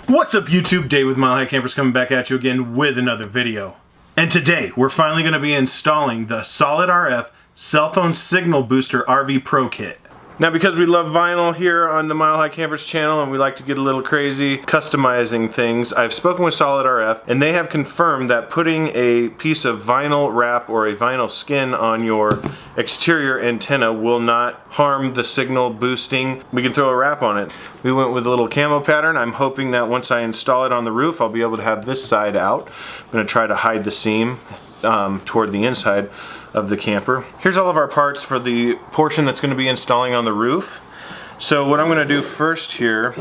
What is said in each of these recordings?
What's up YouTube? Dave with Mile High Campers coming back at you again with another video. And today we're finally going to be installing the SolidRF cell phone signal booster RV Pro kit. Now, because we love vinyl here on the Mile High Campers channel and we like to get a little crazy customizing things, I've spoken with SolidRF and they have confirmed that putting a piece of vinyl wrap or a vinyl skin on your exterior antenna will not harm the signal boosting. We can throw a wrap on it. We went with a little camo pattern. I'm hoping that once I install it on the roof, I'll be able to have this side out. I'm going to try to hide the seam toward the inside of the camper. Here's all of our parts for the portion that's going to be installing on the roof. So what I'm going to do first here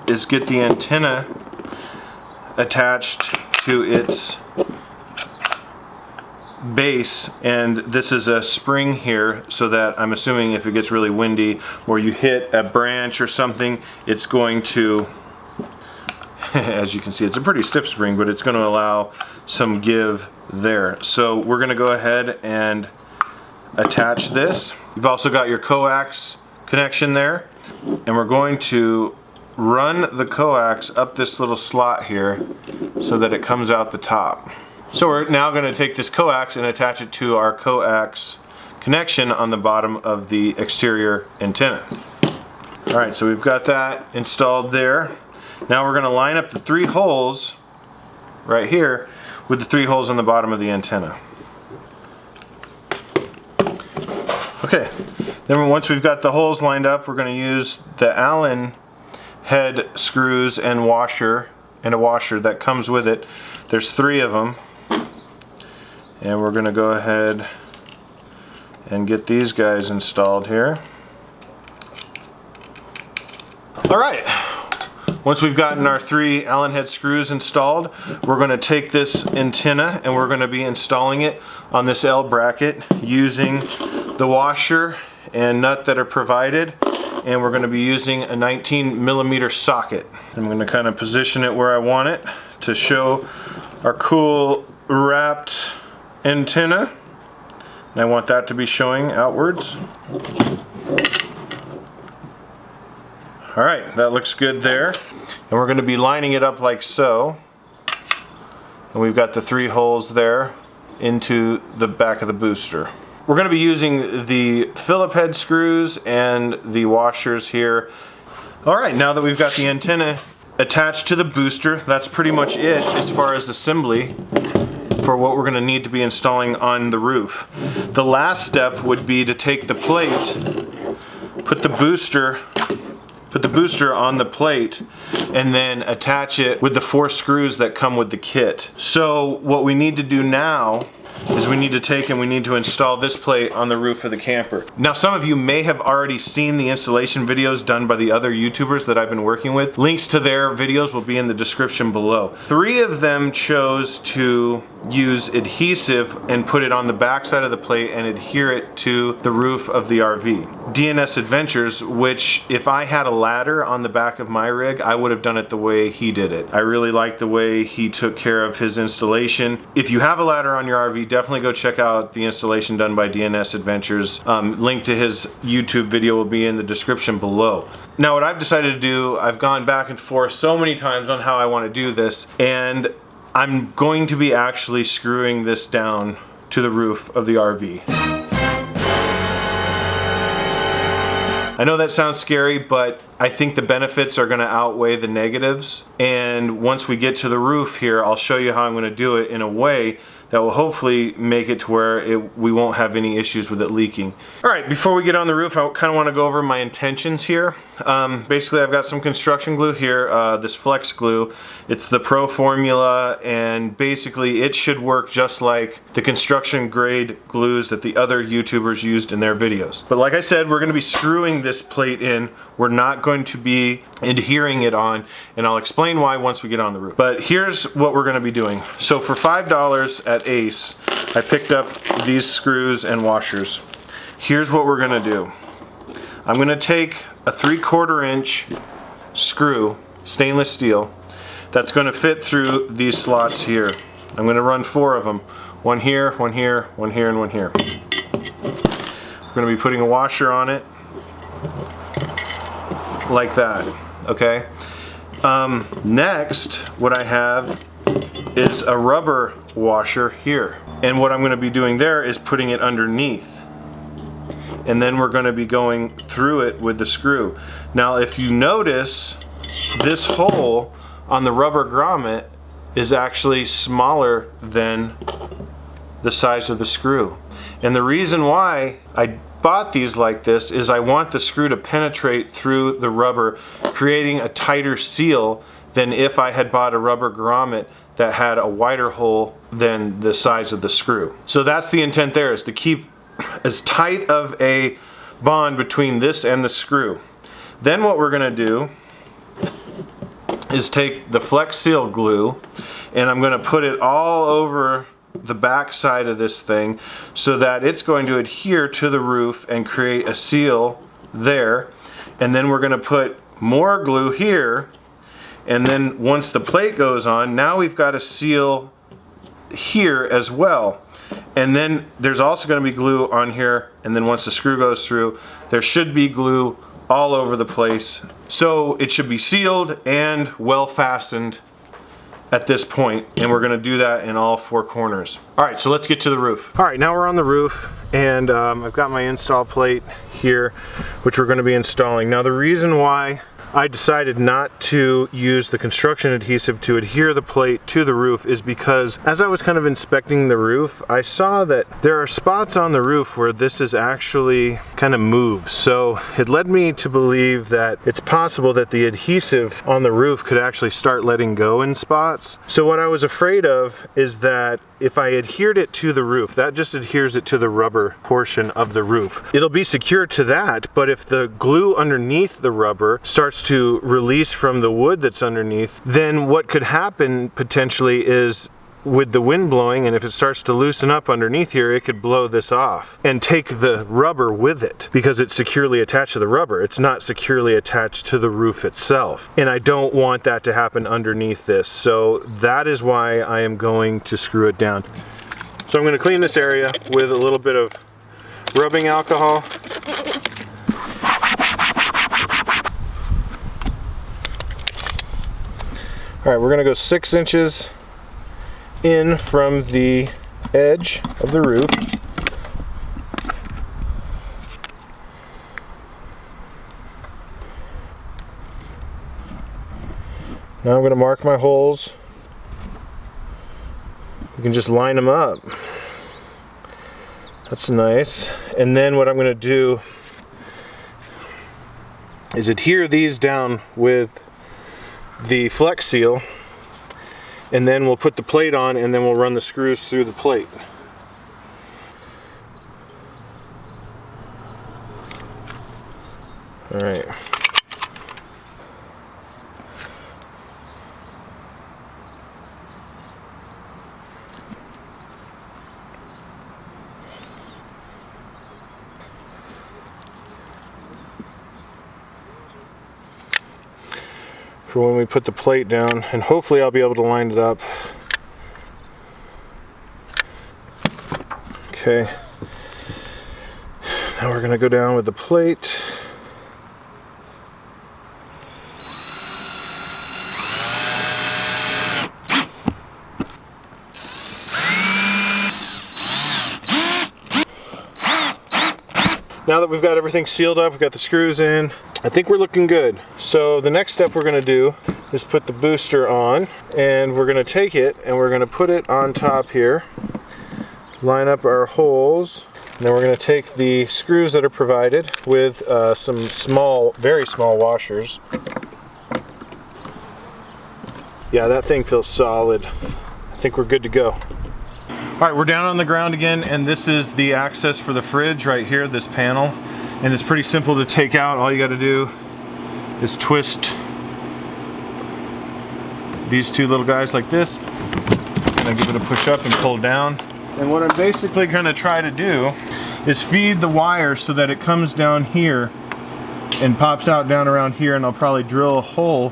is get the antenna attached to its base, and this is a spring here so that I'm assuming if it gets really windy or you hit a branch or something, it's going to as you can see, it's a pretty stiff spring, but it's going to allow some give there. So we're going to go ahead and attach this. You've also got your coax connection there, and we're going to run the coax up this little slot here so that it comes out the top. So we're now going to take this coax and attach it to our coax connection on the bottom of the exterior antenna. Alright, so we've got that installed there. Now we're going to line up the 3 holes right here with the 3 holes on the bottom of the antenna. Okay, then once we've got the holes lined up, we're going to use the Allen head screws and washer, and a washer that comes with it. There's 3 of them, and we're going to go ahead and get these guys installed here. Alright, once we've gotten our 3 Allen head screws installed, we're going to take this antenna and we're going to be installing it on this L bracket using the washer and nut that are provided, and we're going to be using a 19mm socket. I'm going to kind of position it where I want it to show our cool wrapped antenna, and I want that to be showing outwards. Alright, that looks good there. And we're going to be lining it up like so. And we've got the 3 holes there into the back of the booster. We're going to be using the Phillip head screws and the washers here. Alright, now that we've got the antenna attached to the booster, that's pretty much it as far as assembly for what we're going to need to be installing on the roof. The last step would be to take the plate, put the booster on the plate, and then attach it with the 4 screws that come with the kit. So what we need to do now is we need to take and we need to install this plate on the roof of the camper. Now, some of you may have already seen the installation videos done by the other YouTubers that I've been working with. Links to their videos will be in the description below. 3 of them chose to use adhesive and put it on the back side of the plate and adhere it to the roof of the RV. DnSAdventures, which if I had a ladder on the back of my rig, I would have done it the way he did it. I really like the way he took care of his installation. If you have a ladder on your RV, definitely go check out the installation done by DnSAdventures. Link to his YouTube video will be in the description below. Now, what I've decided to do, I've gone back and forth so many times on how I want to do this, and I'm going to be actually screwing this down to the roof of the RV. I know that sounds scary, but I think the benefits are going to outweigh the negatives. And once we get to the roof here, I'll show you how I'm going to do it in a way that will hopefully make it to where we won't have any issues with it leaking. Alright, before we get on the roof, I kind of want to go over my intentions here. Basically, I've got some construction glue here, this flex glue. It's the Pro formula, and basically it should work just like the construction grade glues that the other YouTubers used in their videos. But like I said, we're going to be screwing this plate in. We're not going to be adhering it on, and I'll explain why once we get on the roof. But here's what we're going to be doing. So for $5 at Ace, I picked up these screws and washers. Here's what we're going to do. I'm going to take a 3/4 inch screw, stainless steel, that's going to fit through these slots here. I'm going to run 4 of them. One here, one here, one here, and one here. We're going to be putting a washer on it like that, okay? Next, what I have is a rubber washer here. And what I'm going to be doing there is putting it underneath. And then we're going to be going through it with the screw. Now, if you notice, this hole on the rubber grommet is actually smaller than the size of the screw. And the reason why I bought these like this is I want the screw to penetrate through the rubber, creating a tighter seal than if I had bought a rubber grommet that had a wider hole than the size of the screw. So that's the intent there, is to keep as tight of a bond between this and the screw. Then what we're going to do is take the Flex Seal glue, and I'm going to put it all over the back side of this thing so that it's going to adhere to the roof and create a seal there. And then we're going to put more glue here, and then once the plate goes on, now we've got a seal here as well. And then there's also going to be glue on here, and then once the screw goes through, there should be glue all over the place. So it should be sealed and well fastened at this point, and we're going to do that in all four corners. All right, so let's get to the roof. All right, now we're on the roof, and I've got my install plate here, which we're going to be installing. Now, the reason why I decided not to use the construction adhesive to adhere the plate to the roof is because as I was kind of inspecting the roof, I saw that there are spots on the roof where this is actually kind of moved. So it led me to believe that it's possible that the adhesive on the roof could actually start letting go in spots. So what I was afraid of is that if I adhered it to the roof, that just adheres it to the rubber portion of the roof. It'll be secure to that, but if the glue underneath the rubber starts to release from the wood that's underneath, then what could happen potentially is with the wind blowing, and if it starts to loosen up underneath here, it could blow this off and take the rubber with it because it's securely attached to the rubber. It's not securely attached to the roof itself. And I don't want that to happen underneath this. So that is why I am going to screw it down. So I'm going to clean this area with a little bit of rubbing alcohol. All right, we're going to go 6 inches in from the edge of the roof. Now I'm going to mark my holes. You can just line them up. That's nice. And then what I'm going to do is adhere these down with the Flex Seal, and then we'll put the plate on, and then we'll run the screws through the plate. All right. For when we put the plate down, and hopefully I'll be able to line it up. Okay. Now we're going to go down with the plate. Now that we've got everything sealed up, we've got the screws in, I think we're looking good. So the next step we're going to do is put the booster on, and we're going to take it and we're going to put it on top here, line up our holes, and then we're going to take the screws that are provided with some small, very small washers. Yeah, that thing feels solid. I think we're good to go. All right, we're down on the ground again, and this is the access for the fridge right here, this panel. And it's pretty simple to take out. All you got to do is twist these two little guys like this. And I give it a push up and pull down. And what I'm basically going to try to do is feed the wire so that it comes down here and pops out down around here, and I'll probably drill a hole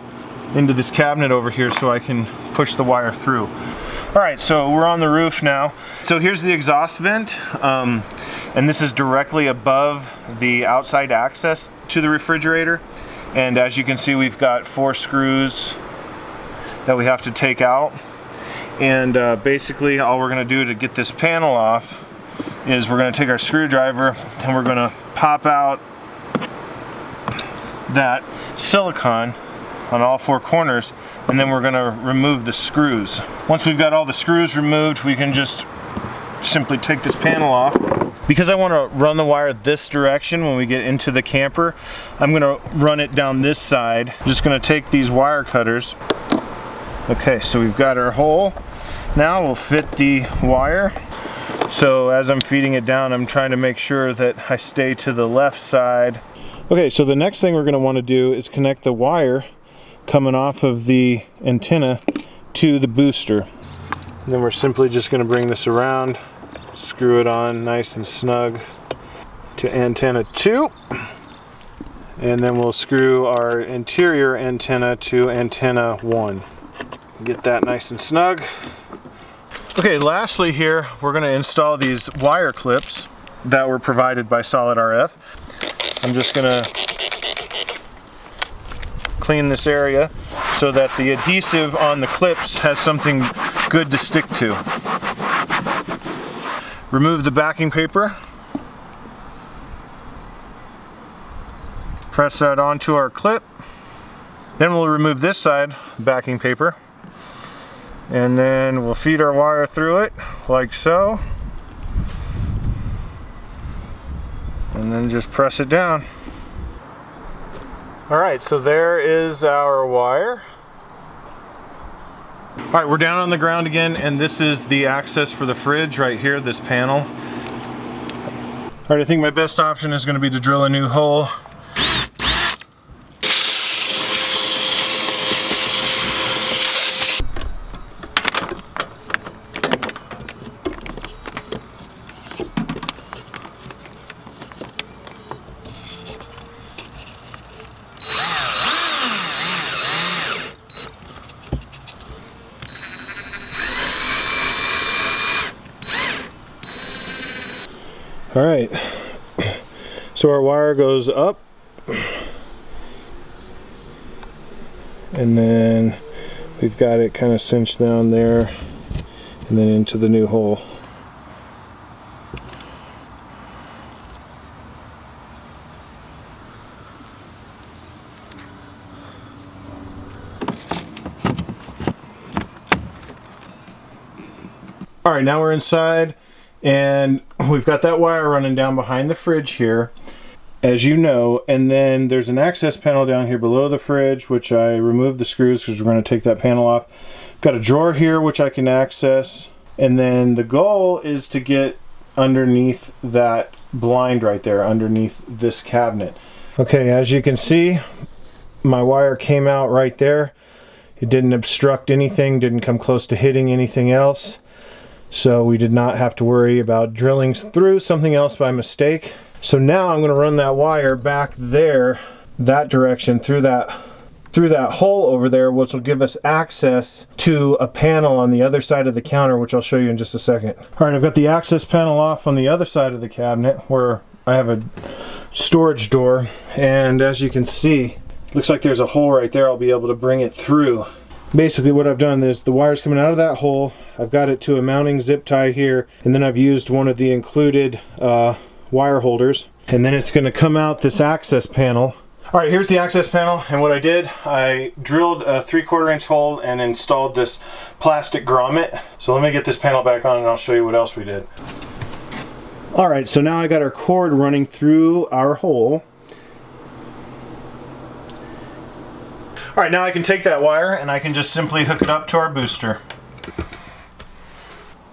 into this cabinet over here so I can push the wire through. Alright, so we're on the roof now. So here's the exhaust vent, and this is directly above the outside access to the refrigerator. And as you can see, we've got 4 screws that we have to take out. And basically all we're going to do to get this panel off is we're going to take our screwdriver and we're going to pop out that silicone on all 4 corners, and then we're going to remove the screws. Once we've got all the screws removed, we can just simply take this panel off. Because I want to run the wire this direction when we get into the camper, I'm going to run it down this side. I'm just going to take these wire cutters. Okay, so we've got our hole. Now we'll fit the wire. So as I'm feeding it down, I'm trying to make sure that I stay to the left side. Okay, so the next thing we're going to want to do is connect the wire coming off of the antenna to the booster. And then we're simply just going to bring this around, screw it on nice and snug to antenna 2. And then we'll screw our interior antenna to antenna 1. Get that nice and snug. Okay, lastly here, we're going to install these wire clips that were provided by SolidRF. I'm just going to clean this area so that the adhesive on the clips has something good to stick to. Remove the backing paper. Press that onto our clip. Then we'll remove this side backing paper. And then we'll feed our wire through it like so. And then just press it down. Alright, so there is our wire. Alright, we're down on the ground again, and this is the access for the fridge right here, this panel. Alright, I think my best option is going to be to drill a new hole. All right, so our wire goes up, and then we've got it kind of cinched down there, and then into the new hole. All right, now we're inside. And we've got that wire running down behind the fridge here, as you know, and then there's an access panel down here below the fridge, which I removed the screws because we're going to take that panel off. Got a drawer here which I can access, and then the goal is to get underneath that blind right there, underneath this cabinet. Okay, as you can see, my wire came out right there. It didn't obstruct anything, didn't come close to hitting anything else. So we did not have to worry about drilling through something else by mistake. So now I'm going to run that wire back there, that direction, through that hole over there, which will give us access to a panel on the other side of the counter, which I'll show you in just a second. All right, I've got the access panel off on the other side of the cabinet where I have a storage door, and as you can see, looks like there's a hole right there. I'll be able to bring it through. Basically what I've done is the wire's coming out of that hole. I've got it to a mounting zip tie here, and then I've used one of the included wire holders, and then it's going to come out this access panel. All right, here's the access panel, and what I did, I drilled a 3/4 inch hole and installed this plastic grommet. So let me get this panel back on and I'll show you what else we did. All right, so now I got our cord running through our hole. All right, now I can take that wire and I can just simply hook it up to our booster.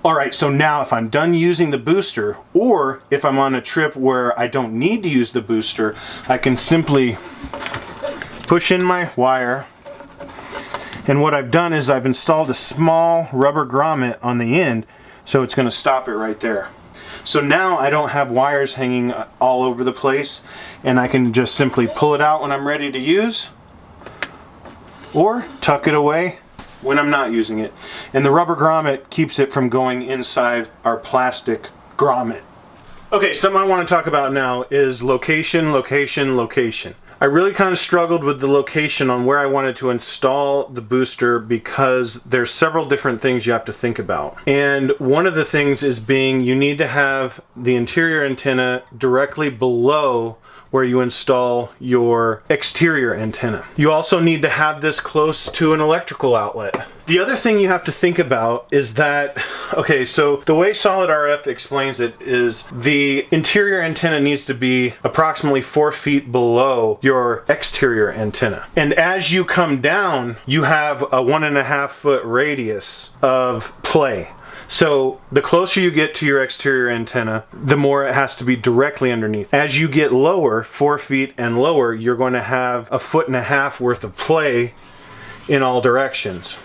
All right, so now if I'm done using the booster, or if I'm on a trip where I don't need to use the booster, I can simply push in my wire. And what I've done is I've installed a small rubber grommet on the end, so it's going to stop it right there. So now I don't have wires hanging all over the place, and I can just simply pull it out when I'm ready to use, or tuck it away when I'm not using it. And the rubber grommet keeps it from going inside our plastic grommet. Okay, something I want to talk about now is location, location, location. I really kind of struggled with the location on where I wanted to install the booster because there's several different things you have to think about. And one of the things is being you need to have the interior antenna directly below where you install your exterior antenna. You also need to have this close to an electrical outlet. The other thing you have to think about is that, okay, so the way SolidRF explains it is the interior antenna needs to be approximately 4 feet below your exterior antenna. And as you come down, you have a 1.5 foot radius of play. So the closer you get to your exterior antenna, the more it has to be directly underneath. As you get lower, 4 feet and lower, you're going to have a 1.5 foot worth of play in all directions.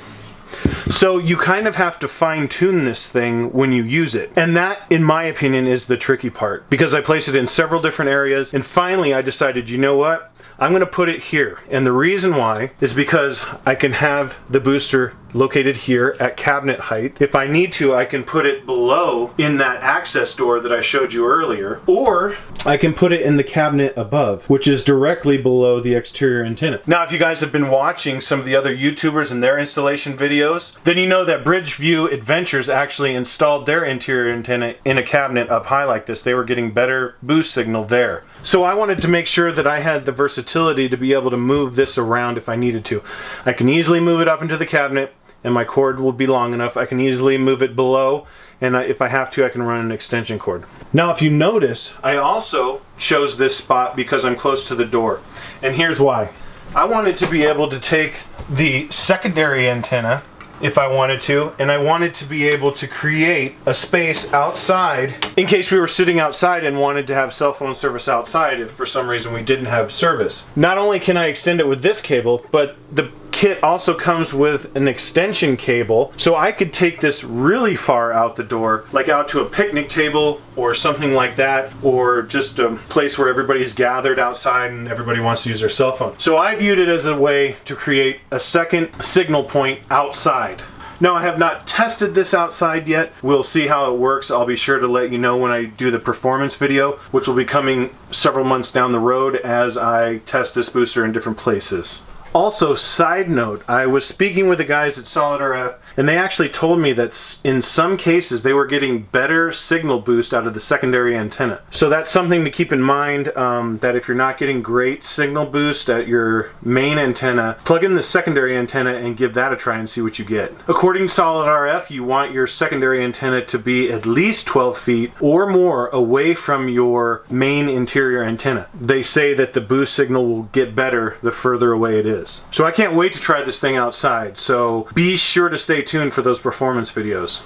So you kind of have to fine tune this thing when you use it. And that, in my opinion, is the tricky part, because I placed it in several different areas, and finally I decided, you know what? I'm going to put it here. And the reason why is because I can have the booster located here at cabinet height. If I need to, I can put it below in that access door that I showed you earlier, or I can put it in the cabinet above, which is directly below the exterior antenna. Now, if you guys have been watching some of the other YouTubers and their installation videos, then you know that Bridgeview Adventures actually installed their interior antenna in a cabinet up high like this. They were getting better boost signal there. So I wanted to make sure that I had the versatility to be able to move this around if I needed to. I can easily move it up into the cabinet, and my cord will be long enough. I can easily move it below, and if I have to, I can run an extension cord. Now, if you notice, I also chose this spot because I'm close to the door. And here's why. I wanted to be able to take the secondary antenna if I wanted to, and I wanted to be able to create a space outside in case we were sitting outside and wanted to have cell phone service outside if for some reason we didn't have service. Not only can I extend it with this cable, but the kit also comes with an extension cable, so I could take this really far out the door, like out to a picnic table or something like that, or just a place where everybody's gathered outside and everybody wants to use their cell phone. So I viewed it as a way to create a second signal point outside. Now, I have not tested this outside yet. We'll see how it works. I'll be sure to let you know when I do the performance video, which will be coming several months down the road as I test this booster in different places. Also, side note, I was speaking with the guys at SolidRF, and they actually told me that in some cases they were getting better signal boost out of the secondary antenna. So that's something to keep in mind, that if you're not getting great signal boost at your main antenna, plug in the secondary antenna and give that a try and see what you get. According to SolidRF, you want your secondary antenna to be at least 12 feet or more away from your main interior antenna. They say that the boost signal will get better the further away it is. So I can't wait to try this thing outside, so be sure to stay tuned for those performance videos.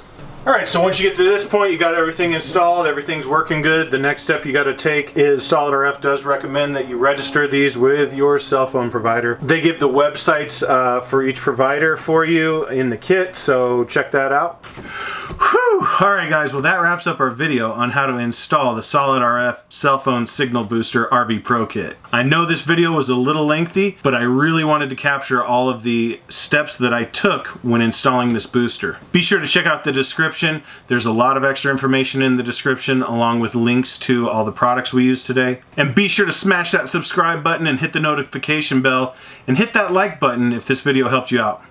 Alright, so once you get to this point, you got everything installed, everything's working good. The next step you got to take is SolidRF does recommend that you register these with your cell phone provider. They give the websites for each provider for you in the kit, so check that out. Whew! Alright guys, well that wraps up our video on how to install the SolidRF cell phone signal booster RV Pro kit. I know this video was a little lengthy, but I really wanted to capture all of the steps that I took when installing this booster. Be sure to check out the description. There's a lot of extra information in the description along with links to all the products we use today. And be sure to smash that subscribe button and hit the notification bell and hit that like button if this video helped you out.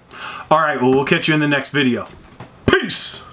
Alright, well we'll catch you in the next video. Peace!